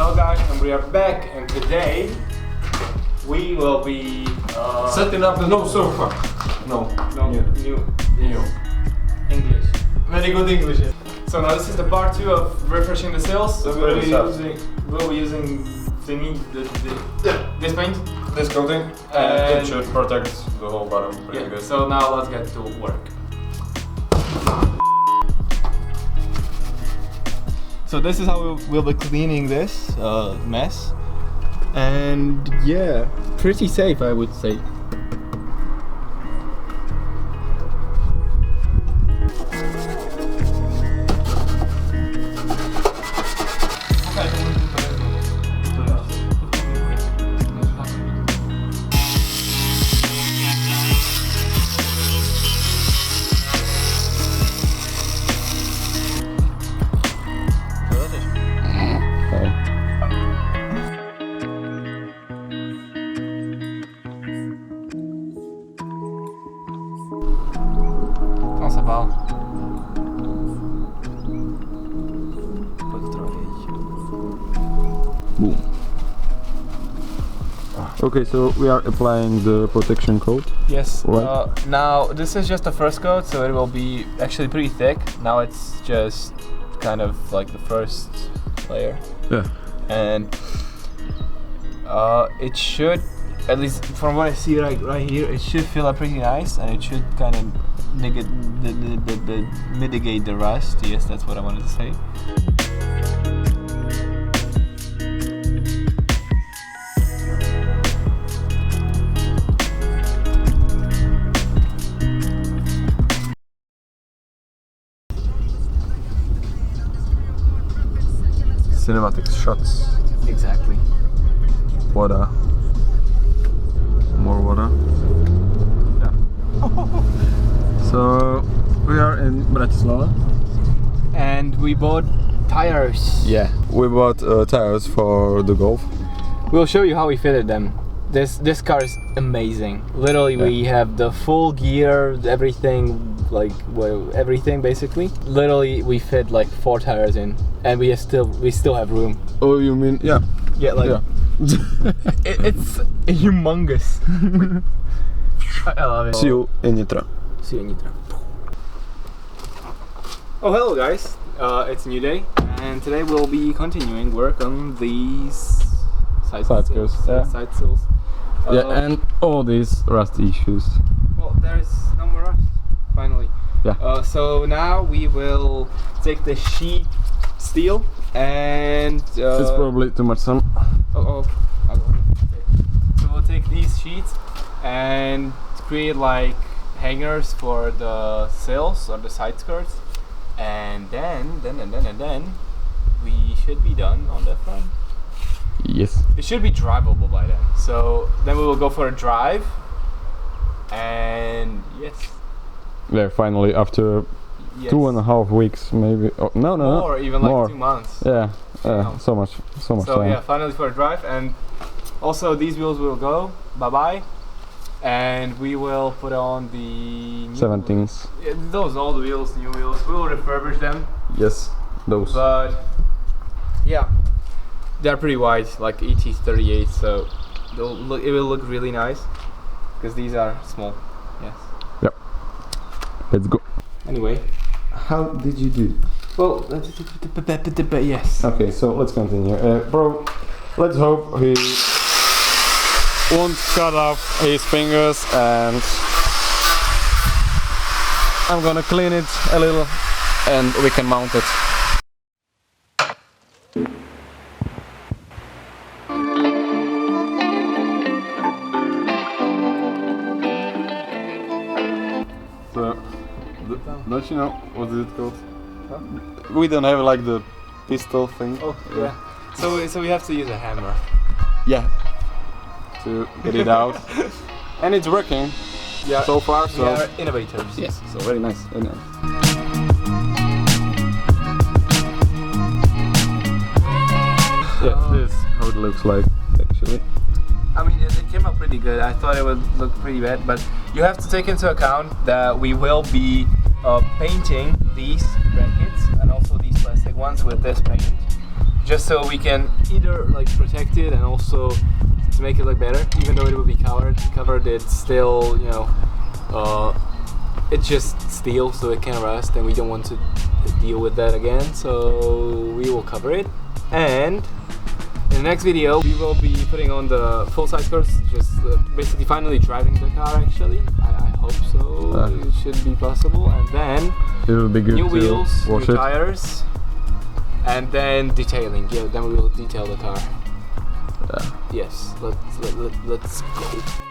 Hello guys, and we are back, and today we will be setting up the no sofa. No, new English. Very good English. Yeah. So now this is the part 2 of refreshing the sails. So we'll be using thingy, this paint, this coating, and it should protect the whole bottom pretty good. So now let's get to work. So this is how we'll be cleaning this mess, and yeah, pretty safe I would say. Boom. Okay, so we are applying the protection coat. Yes. Right. Now this is just the first coat, so it will be actually pretty thick. Now it's just kind of like the first layer. Yeah. And it should, at least from what I see right here, it should feel up pretty nice, and it should kind of mitigate the rust. Yes, that's what I wanted to say. Cinematic shots. Exactly. Water. More water. Yeah. So we are in Bratislava. And we bought tires. Yeah. We bought tires for the Golf. We'll show you how we fitted them. This car is amazing. Literally, yeah. We have the full gear, everything, like everything basically. Literally, we fit like 4 tires in, and we still have room. Oh, you mean yeah? Yeah, like yeah. it's humongous. I love it. See you in Nitra. See you in Nitra. Oh, hello guys. It's a new day, and today we'll be continuing work on these side sills. Yeah, and all these rust issues. Well, there's no more rust, finally. Yeah. So now we will take the sheet steel and... it's probably too much sun. Okay. So we'll take these sheets and create like hangers for the sails or the side skirts, and then we should be done on the front. Yes. It should be drivable by then. So then we will go for a drive, and yes. Yeah, finally after 2.5 weeks, maybe. Oh, no, more, even like more. 2 months. Yeah, so much So time. yeah, finally for a drive, and also these wheels will go bye, and we will put on the new 17s. those old wheels, new wheels. We will refurbish them. Yes, those. But yeah, they're pretty wide, like ET38, so it will look really nice because these are small. Yes. Yep. Let's go. Anyway, how did you do? well, yes. Okay, so let's continue. Bro, let's hope he won't cut off his fingers, and I'm gonna clean it a little and we can mount it. So, don't you know what is it called? Huh? We don't have like the pistol thing. Oh yeah. So we have to use a hammer. Yeah. To get it out. And it's working. Yeah. So far, so. We are innovators. Yes. So very nice. Very nice. Yeah, this is how it looks like actually. I mean, it came out pretty good. I thought it would look pretty bad, but you have to take into account that we will be painting these brackets and also these plastic ones with this paint. just so we can either like protect it and also to make it look better. Even though it will be covered, it's still, you know, it's just steel, so it can rust, and we don't want to deal with that again. So we will cover it, and in the next video we will be putting on the full side skirts, just basically finally driving the car. Actually, I hope so. It should be possible, and then it will be good new to wheels, wash new it. tires, and then detailing. Yeah, then we will detail the car. Yeah. Yes, let's go.